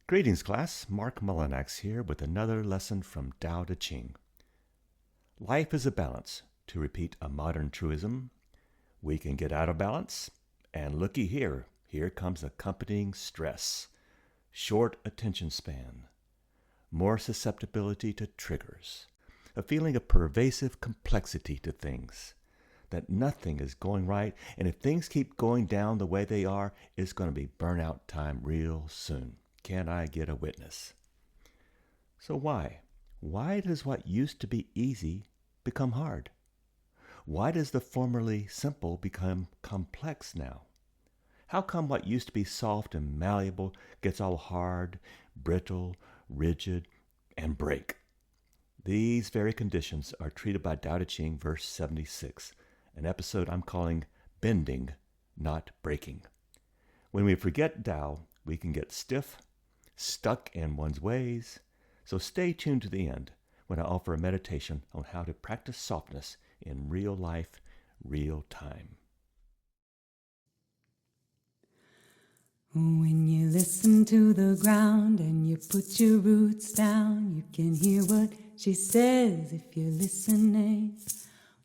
Greetings, class. Mark Mullinax here with another lesson from Tao to Ching. Life is a balance. To repeat a modern truism, we can get out of balance, and looky here, here comes accompanying stress, short attention span, more susceptibility to triggers, a feeling of pervasive complexity to things, that nothing is going right, and if things keep going down the way they are, it's going to be burnout time real soon. Can I get a witness? So why? Why does what used to be easy become hard? Why does the formerly simple become complex now? How come what used to be soft and malleable gets all hard, brittle, rigid, and break? These very conditions are treated by Tao Te Ching, verse 76, an episode I'm calling Bending, Not Breaking. When we forget Tao, we can get stiff, stuck in one's ways, so stay tuned to the end when I offer a meditation on how to practice softness in real life, real time. When you listen to the ground and you put your roots down, you can hear what she says if you're listening.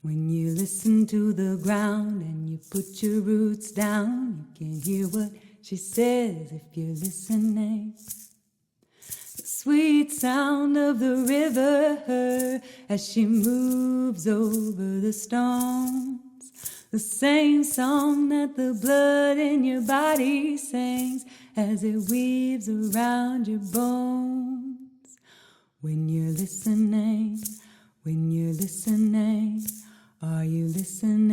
When you listen to the ground and you put your roots down, you can hear what she says if you're listening. The sweet sound of the river as she moves over the stones. The same song that the blood in your body sings as it weaves around your bones. When you're listening, are you listening?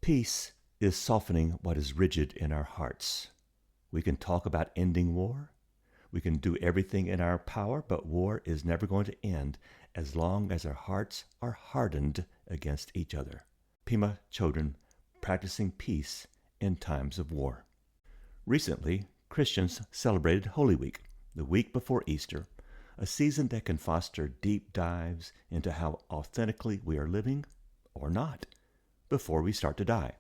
Peace is softening what is rigid in our hearts. We can talk about ending war. We can do everything in our power, but war is never going to end as long as our hearts are hardened against each other. Pema Chodron, practicing peace in times of war. Recently, Christians celebrated Holy Week, the week before Easter, a season that can foster deep dives into how authentically we are living, or not, before we start to die.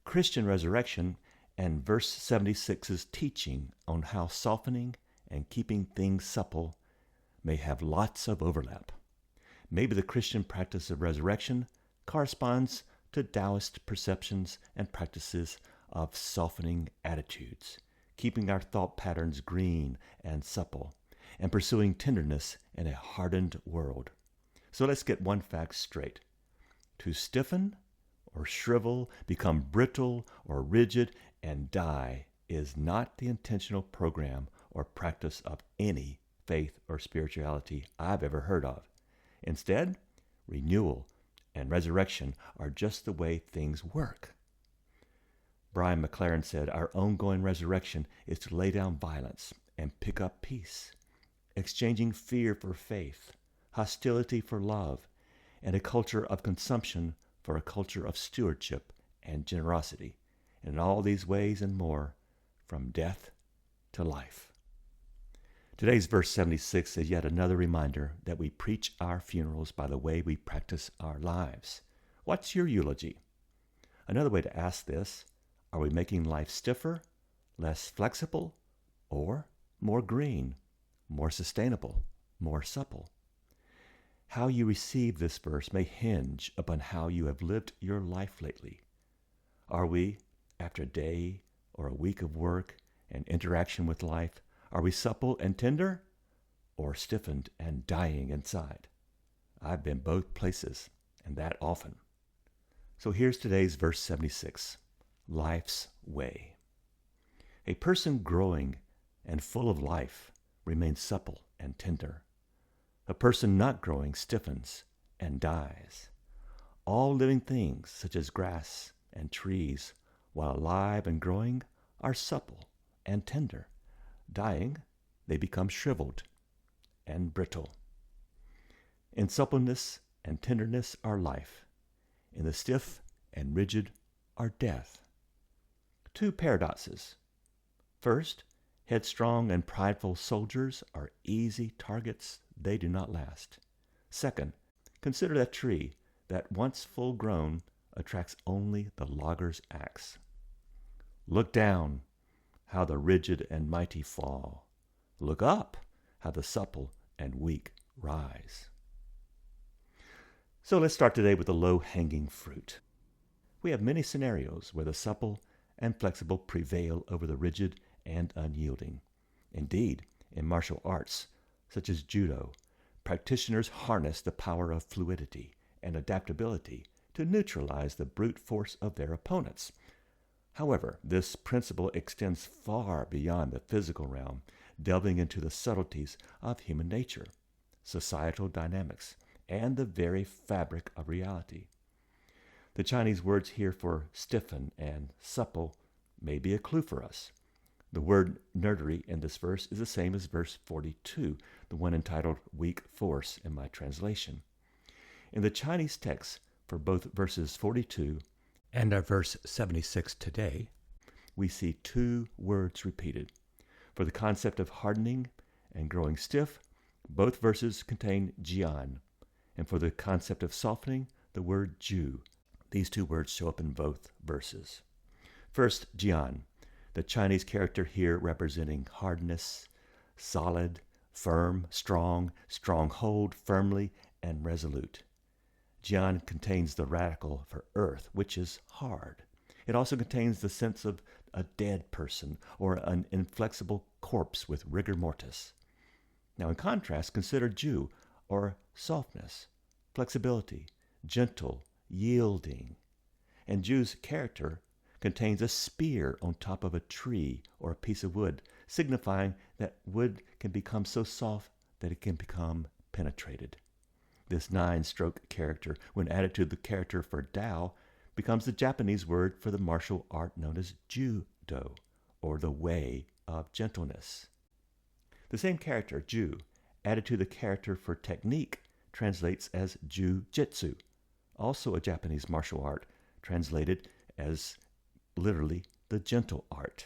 Christian resurrection and verse 76's teaching on how softening and keeping things supple may have lots of overlap. Maybe the Christian practice of resurrection corresponds to Taoist perceptions and practices of softening attitudes, keeping our thought patterns green and supple, and pursuing tenderness in a hardened world. So let's get one fact straight. To stiffen or shrivel, become brittle or rigid, and die is not the intentional program or practice of any faith or spirituality I've ever heard of. Instead, renewal and resurrection are just the way things work. Brian McLaren said, "Our ongoing resurrection is to lay down violence and pick up peace, exchanging fear for faith, hostility for love, and a culture of consumption for a culture of stewardship and generosity. And in all these ways and more, from death to life." Today's verse 76 is yet another reminder that we preach our funerals by the way we practice our lives. What's your eulogy? Another way to ask this, are we making life stiffer, less flexible, or more green, more sustainable, more supple? How you receive this verse may hinge upon how you have lived your life lately. Are we, after a day or a week of work and interaction with life, are we supple and tender, or stiffened and dying inside? I've been both places, and that often. So here's today's verse 76, life's way. A person growing and full of life remains supple and tender. A person not growing stiffens and dies. All living things, such as grass and trees, while alive and growing, are supple and tender. Dying, they become shriveled and brittle. In suppleness and tenderness are life. In the stiff and rigid are death. Two paradoxes. First, headstrong and prideful soldiers are easy targets. They do not last. Second, consider that tree that once full grown attracts only the logger's axe. Look down. how the rigid and mighty fall. Look up, how the supple and weak rise. So let's start today with the low-hanging fruit. We have many scenarios where the supple and flexible prevail over the rigid and unyielding. Indeed, in martial arts, such as judo, practitioners harness the power of fluidity and adaptability to neutralize the brute force of their opponents. However, this principle extends far beyond the physical realm, delving into the subtleties of human nature, societal dynamics, and the very fabric of reality. The Chinese words here for stiffen and supple may be a clue for us. The word nerdery in this verse is the same as verse 42, the one entitled weak force in my translation. In the Chinese text for both verses 42 and our verse 76 today, we see two words repeated. For the concept of hardening and growing stiff, both verses contain jian, and for the concept of softening, the word ju. These two words show up in both verses. First, jian, the Chinese character here representing hardness, solid, firm, strong, stronghold, firmly, and resolute. Jian contains the radical for earth, which is hard. It also contains the sense of a dead person or an inflexible corpse with rigor mortis. Now, in contrast, consider ju, or softness, flexibility, gentle, yielding. And ju's character contains a spear on top of a tree or a piece of wood, signifying that wood can become so soft that it can become penetrated. This 9-stroke character, when added to the character for Tao, becomes the Japanese word for the martial art known as judo, or the way of gentleness. The same character, ju, added to the character for technique, translates as ju-jitsu, also a Japanese martial art, translated as literally the gentle art.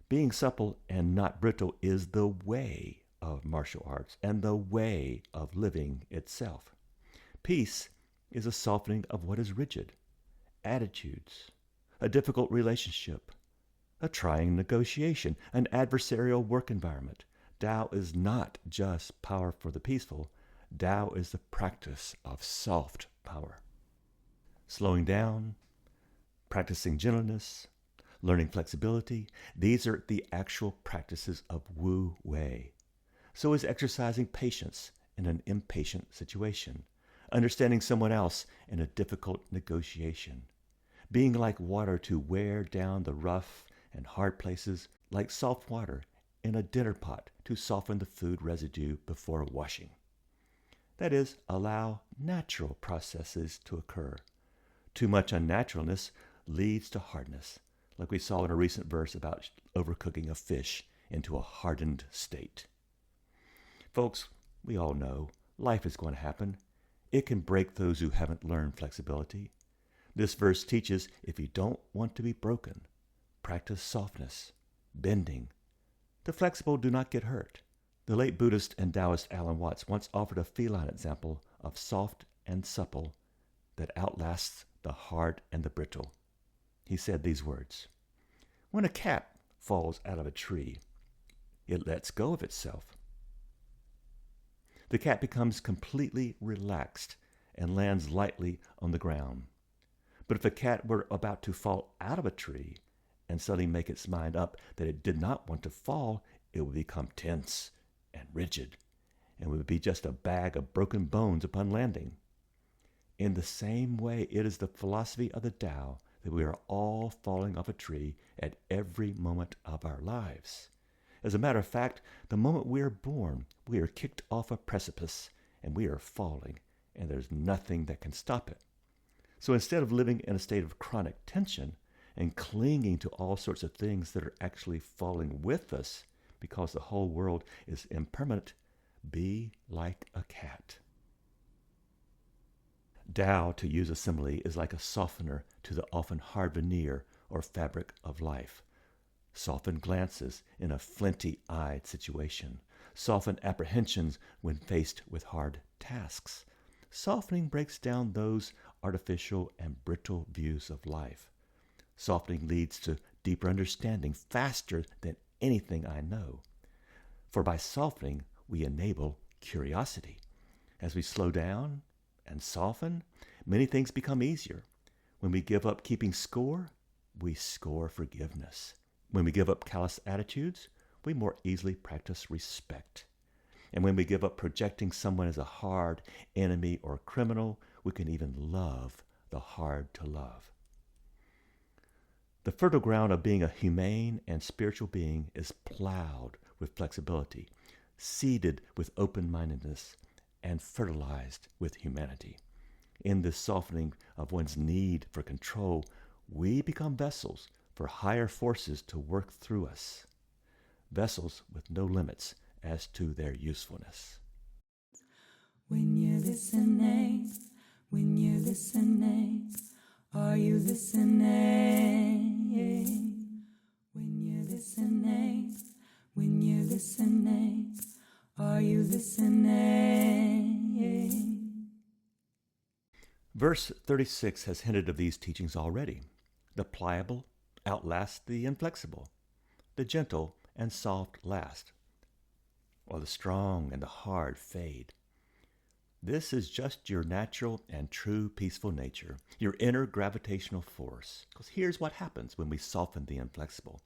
Being supple and not brittle is the way of martial arts and the way of living itself. Peace is a softening of what is rigid, attitudes, a difficult relationship, a trying negotiation, an adversarial work environment. Tao is not just power for the peaceful. Tao is the practice of soft power. Slowing down, practicing gentleness, learning flexibility, these are the actual practices of Wu Wei. So is exercising patience in an impatient situation, understanding someone else in a difficult negotiation, being like water to wear down the rough and hard places, like soft water in a dinner pot to soften the food residue before washing. That is, allow natural processes to occur. Too much unnaturalness leads to hardness, like we saw in a recent verse about overcooking a fish into a hardened state. Folks, we all know life is going to happen. It can break those who haven't learned flexibility. This verse teaches if you don't want to be broken, practice softness, bending. The flexible do not get hurt. The late Buddhist and Taoist Alan Watts once offered a feline example of soft and supple that outlasts the hard and the brittle. He said these words: when a cat falls out of a tree, it lets go of itself. The cat becomes completely relaxed and lands lightly on the ground. But if a cat were about to fall out of a tree and suddenly make its mind up that it did not want to fall, it would become tense and rigid and would be just a bag of broken bones upon landing. In the same way, it is the philosophy of the Tao that we are all falling off a tree at every moment of our lives. As a matter of fact, the moment we are born, we are kicked off a precipice and we are falling, and there's nothing that can stop it. So instead of living in a state of chronic tension and clinging to all sorts of things that are actually falling with us because the whole world is impermanent, be like a cat. Tao, to use a simile, is like a softener to the often hard veneer or fabric of life. Soften glances in a flinty-eyed situation. Soften apprehensions when faced with hard tasks. Softening breaks down those artificial and brittle views of life. Softening leads to deeper understanding faster than anything I know. For by softening, we enable curiosity. As we slow down and soften, many things become easier. When we give up keeping score, we score forgiveness. When we give up callous attitudes, we more easily practice respect. And when we give up projecting someone as a hard enemy or criminal, we can even love the hard to love. The fertile ground of being a humane and spiritual being is plowed with flexibility, seeded with open-mindedness, and fertilized with humanity. In this softening of one's need for control, we become vessels for higher forces to work through us, vessels with no limits as to their usefulness. When you're listening, are you listening? When you're listening, are you listening? Verse 36 has hinted of these teachings already. The pliable outlast the inflexible. The gentle and soft last, while the strong and the hard fade. This is just your natural and true peaceful nature, your inner gravitational force. Because here's what happens when we soften the inflexible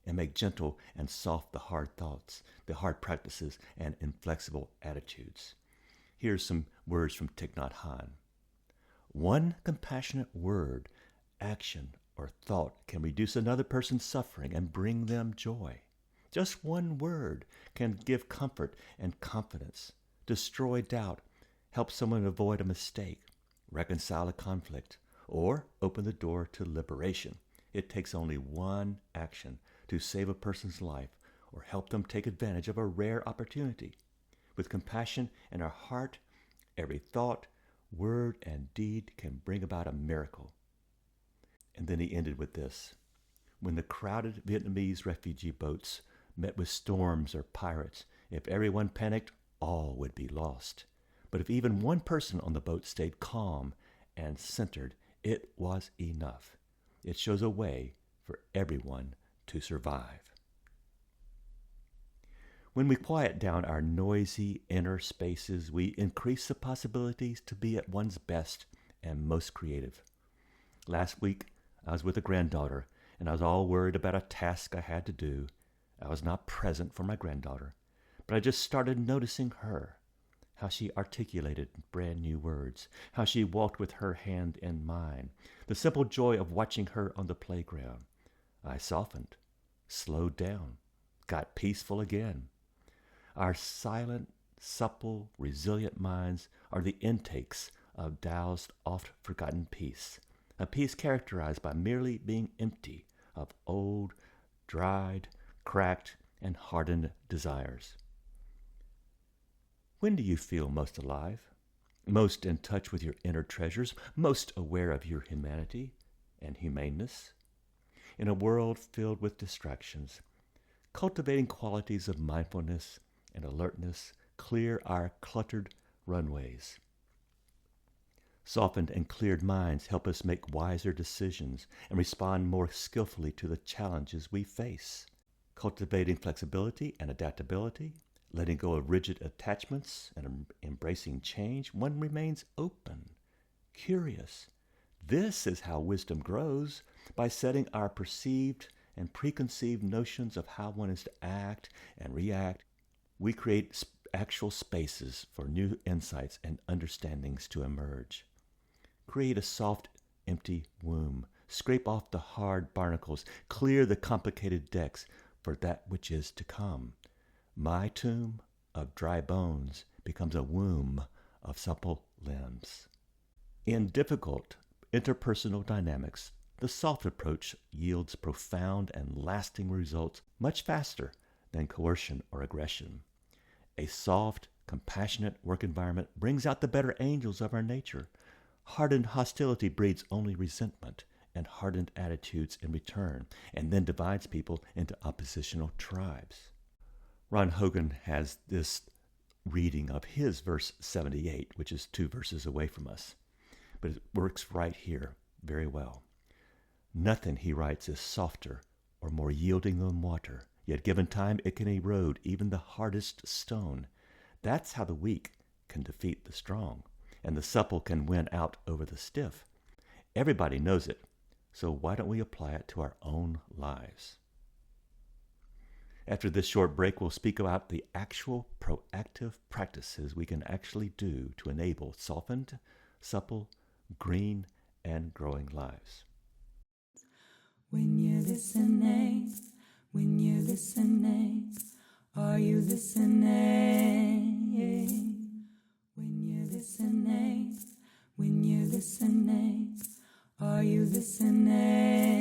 and make gentle and soft the hard thoughts, the hard practices, and inflexible attitudes. Here's some words from Thich Nhat Hanh. One compassionate word, action, or thought can reduce another person's suffering and bring them joy. Just one word can give comfort and confidence, destroy doubt, help someone avoid a mistake, reconcile a conflict, or open the door to liberation. It takes only one action to save a person's life or help them take advantage of a rare opportunity. With compassion in our heart, every thought, word, and deed can bring about a miracle. And then he ended with this. When the crowded Vietnamese refugee boats met with storms or pirates, if everyone panicked, all would be lost. But if even one person on the boat stayed calm and centered, it was enough. It shows a way for everyone to survive. When we quiet down our noisy inner spaces, we increase the possibilities to be at one's best and most creative. Last week, I was with a granddaughter, and I was all worried about a task I had to do. I was not present for my granddaughter, but I just started noticing her, how she articulated brand new words, how she walked with her hand in mine, the simple joy of watching her on the playground. I softened, slowed down, got peaceful again. Our silent, supple, resilient minds are the intakes of Tao's oft-forgotten peace, a peace characterized by merely being empty of old, dried, cracked, and hardened desires. When do you feel most alive, most in touch with your inner treasures, most aware of your humanity and humaneness? In a world filled with distractions, cultivating qualities of mindfulness and alertness clear our cluttered runways. Softened and cleared minds help us make wiser decisions and respond more skillfully to the challenges we face. Cultivating flexibility and adaptability, letting go of rigid attachments and embracing change, one remains open, curious. This is how wisdom grows, by setting our perceived and preconceived notions of how one is to act and react. We create actual spaces for new insights and understandings to emerge. Create a soft, empty womb. Scrape off the hard barnacles. Clear the complicated decks for that which is to come. My tomb of dry bones becomes a womb of supple limbs. In difficult interpersonal dynamics, the soft approach yields profound and lasting results much faster than coercion or aggression. A soft, compassionate work environment brings out the better angels of our nature. Hardened hostility breeds only resentment and hardened attitudes in return, and then divides people into oppositional tribes. Ron Hogan has this reading of his verse 78, which is 2 verses away from us, but it works right here very well. Nothing, he writes, is softer or more yielding than water, yet given time it can erode even the hardest stone. That's how the weak can defeat the strong, and the supple can win out over the stiff. Everybody knows it, so why don't we apply it to our own lives? After this short break, we'll speak about the actual proactive practices we can actually do to enable softened, supple, green, and growing lives. When you're listening, are you listening? When you're listening, are you listening?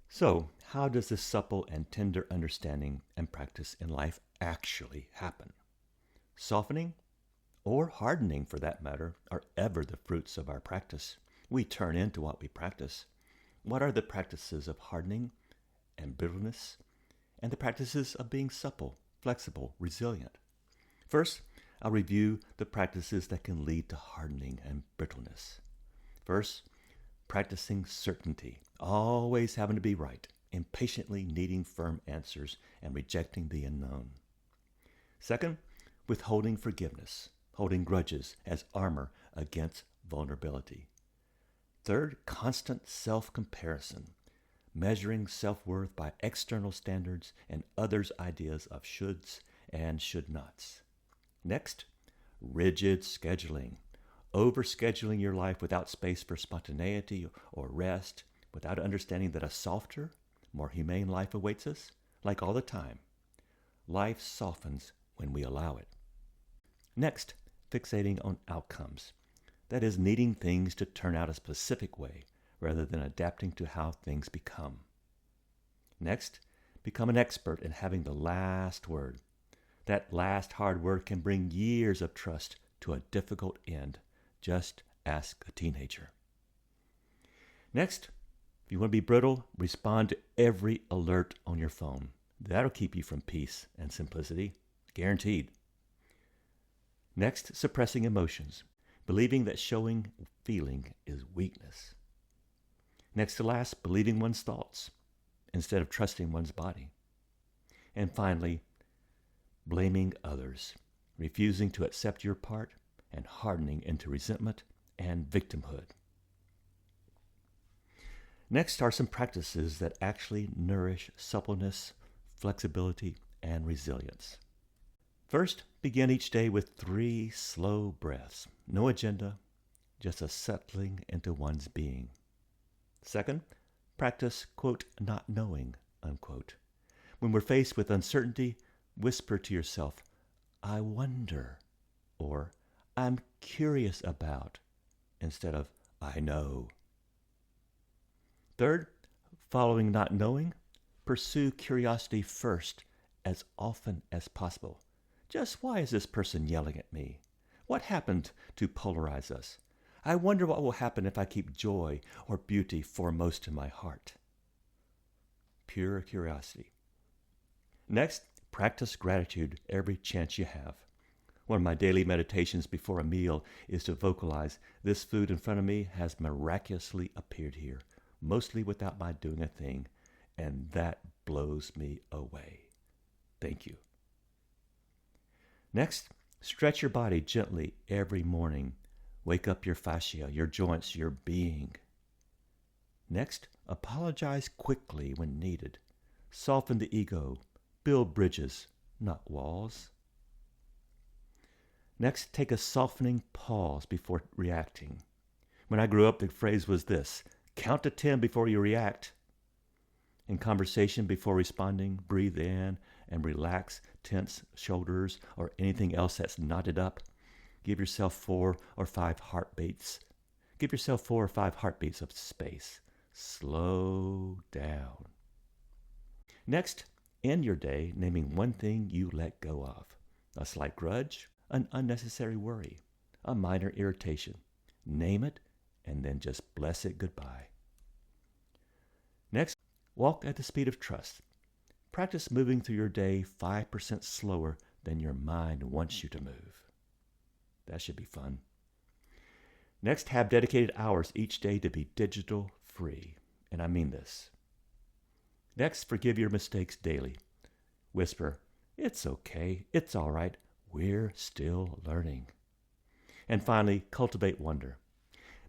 So, how does this supple and tender understanding and practice in life actually happen? Softening, or hardening for that matter, are ever the fruits of our practice. We turn into what we practice. What are the practices of hardening and brittleness, and the practices of being supple, flexible, resilient? First, I'll review the practices that can lead to hardening and brittleness. First, practicing certainty, always having to be right, impatiently needing firm answers and rejecting the unknown. Second, withholding forgiveness, holding grudges as armor against vulnerability. Third, constant self-comparison, measuring self-worth by external standards and others' ideas of shoulds and should-nots. Next, rigid scheduling, overscheduling your life without space for spontaneity or rest, without understanding that a softer, more humane life awaits us, like all the time. Life softens when we allow it. Next, fixating on outcomes. That is, needing things to turn out a specific way rather than adapting to how things become. Next, become an expert in having the last word. That last hard word can bring years of trust to a difficult end. Just ask a teenager. Next, if you want to be brittle, respond to every alert on your phone. That'll keep you from peace and simplicity. Guaranteed. Next, suppressing emotions, believing that showing feeling is weakness. Next to last, believing one's thoughts instead of trusting one's body. And finally, blaming others, refusing to accept your part and hardening into resentment and victimhood. Next are some practices that actually nourish suppleness, flexibility, and resilience. First, begin each day with 3 slow breaths. No agenda, just a settling into one's being. Second, practice, quote, not knowing, unquote. When we're faced with uncertainty, whisper to yourself, I wonder, or I'm curious about, instead of I know. Third, following not knowing, pursue curiosity first as often as possible. Just why is this person yelling at me? What happened to polarize us? I wonder what will happen if I keep joy or beauty foremost in my heart. Pure curiosity. Next, practice gratitude every chance you have. One of my daily meditations before a meal is to vocalize, this food in front of me has miraculously appeared here, mostly without my doing a thing, and that blows me away. Thank you. Next, stretch your body gently every morning. Wake up your fascia, your joints, your being. Next, apologize quickly when needed. Soften the ego. Build bridges, not walls. Next, take a softening pause before reacting. When I grew up, the phrase was this: count to 10 before you react. In conversation, before responding, breathe in and relax tense shoulders or anything else that's knotted up. Give yourself 4 or 5 heartbeats. Give yourself 4 or 5 heartbeats of space. Slow down. Next, end your day naming one thing you let go of. A slight grudge, an unnecessary worry, a minor irritation. Name it and then just bless it goodbye. Next, walk at the speed of trust. Practice moving through your day 5% slower than your mind wants you to move. That should be fun. Next, have dedicated hours each day to be digital free and I mean this. Next, forgive your mistakes daily. Whisper, it's okay, it's all right, we're still learning. And finally, cultivate wonder.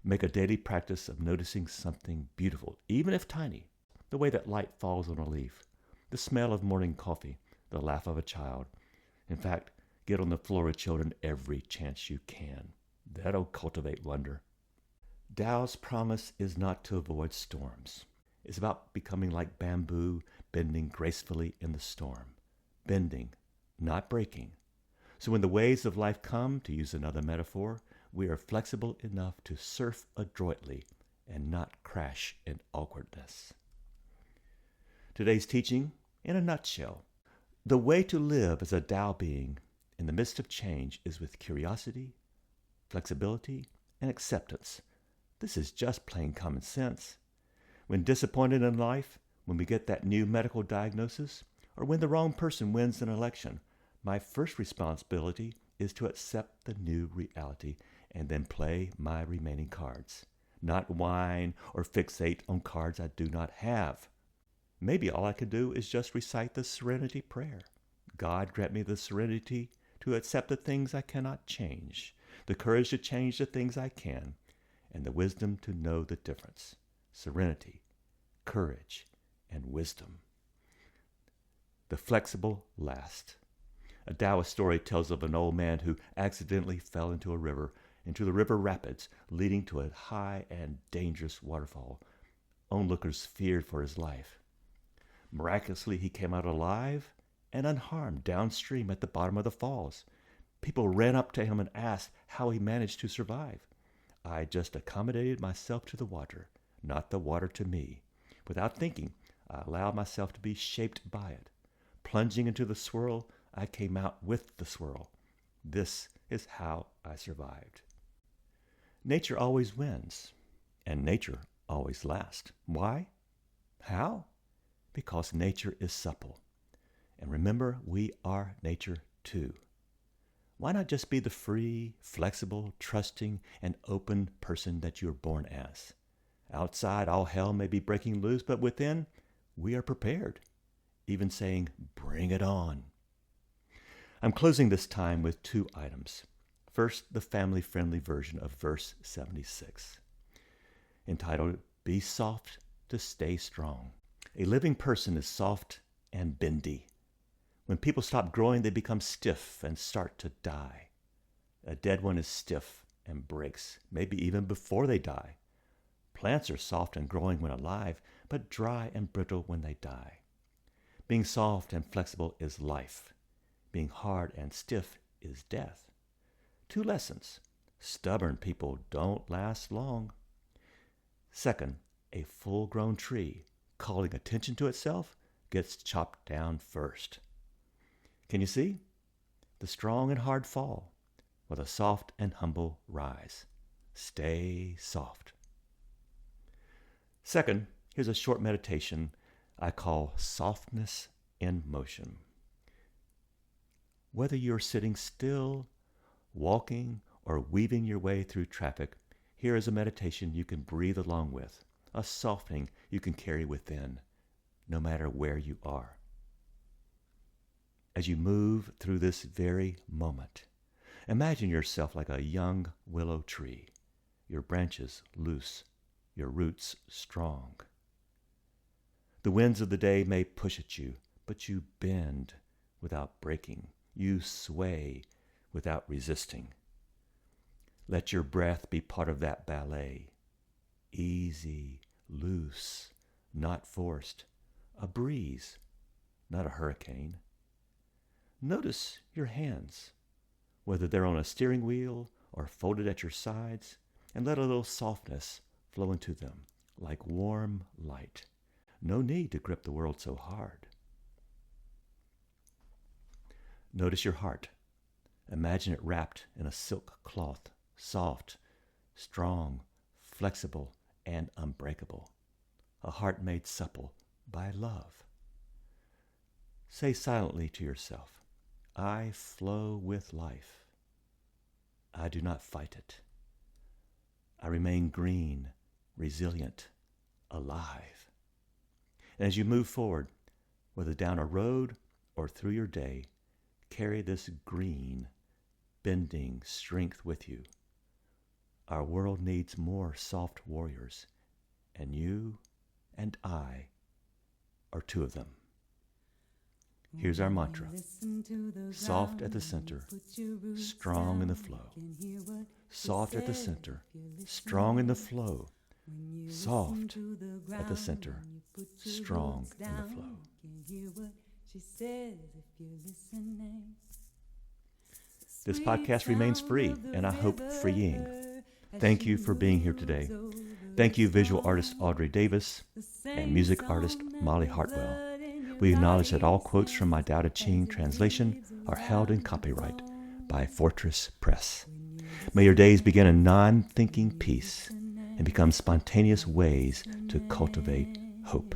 Make a daily practice of noticing something beautiful, even if tiny. The way that light falls on a leaf, the smell of morning coffee, the laugh of a child. In fact, get on the floor with children every chance you can. That'll cultivate wonder. Tao's promise is not to avoid storms. It's about becoming like bamboo, bending gracefully in the storm. Bending, not breaking. So when the waves of life come, to use another metaphor, we are flexible enough to surf adroitly and not crash in awkwardness. Today's teaching, in a nutshell. The way to live as a Tao being in the midst of change is with curiosity, flexibility, and acceptance. This is just plain common sense. When disappointed in life, when we get that new medical diagnosis, or when the wrong person wins an election, my first responsibility is to accept the new reality and then play my remaining cards, not whine or fixate on cards I do not have. Maybe all I could do is just recite the serenity prayer. God grant me the serenity to accept the things I cannot change, the courage to change the things I can, and the wisdom to know the difference. Serenity, courage, and wisdom. The flexible last. A Taoist story tells of an old man who accidentally fell into the river rapids, leading to a high and dangerous waterfall. Onlookers feared for his life. Miraculously, he came out alive and unharmed downstream at the bottom of the falls. People ran up to him and asked how he managed to survive. I just accommodated myself to the water, not the water to me. Without thinking, I allowed myself to be shaped by it. Plunging into the swirl, I came out with the swirl. This is how I survived. Nature always wins, and nature always lasts. Why? How? Because nature is supple. And remember, we are nature too. Why not just be the free, flexible, trusting, and open person that you were born as? Outside, all hell may be breaking loose, but within, we are prepared, even saying, bring it on. I'm closing this time with 2 items. First, the family-friendly version of verse 76, entitled, Be Soft to Stay Strong. A living person is soft and bendy. When people stop growing, they become stiff and start to die. A dead one is stiff and breaks, maybe even before they die. Plants are soft and growing when alive, but dry and brittle when they die. Being soft and flexible is life. Being hard and stiff is death. 2 lessons. Stubborn people don't last long. Second, a full-grown tree, calling attention to itself, gets chopped down first. Can you see? The strong and hard fall, while the soft and humble rise. Stay soft. Second, here's a short meditation I call softness in motion. Whether you're sitting still, walking, or weaving your way through traffic, here is a meditation you can breathe along with, a softening you can carry within, no matter where you are. As you move through this very moment, imagine yourself like a young willow tree, your branches loose, your roots strong. The winds of the day may push at you, but you bend without breaking. You sway without resisting. Let your breath be part of that ballet. Easy, loose, not forced. A breeze, not a hurricane. Notice your hands, whether they're on a steering wheel or folded at your sides, and let a little softness flow into them like warm light. No need to grip the world so hard. Notice your heart. Imagine it wrapped in a silk cloth, soft, strong, flexible, and unbreakable. A heart made supple by love. Say silently to yourself, I flow with life. I do not fight it. I remain green, resilient, alive. And as you move forward, whether down a road or through your day, carry this green, bending strength with you. Our world needs more soft warriors, and you and I are two of them. Here's our mantra. Soft at the center, strong in the flow. Soft at the center, strong in the flow. Soft at the center, strong in the flow. This podcast remains free, and I hope freeing. Thank you for being here today. Thank you, visual artist Audrey Davis and music artist Molly Hartwell. We acknowledge that all quotes from my Tao Te Ching translation are held in copyright by Fortress Press. May your days begin in non-thinking peace and become spontaneous ways to cultivate hope.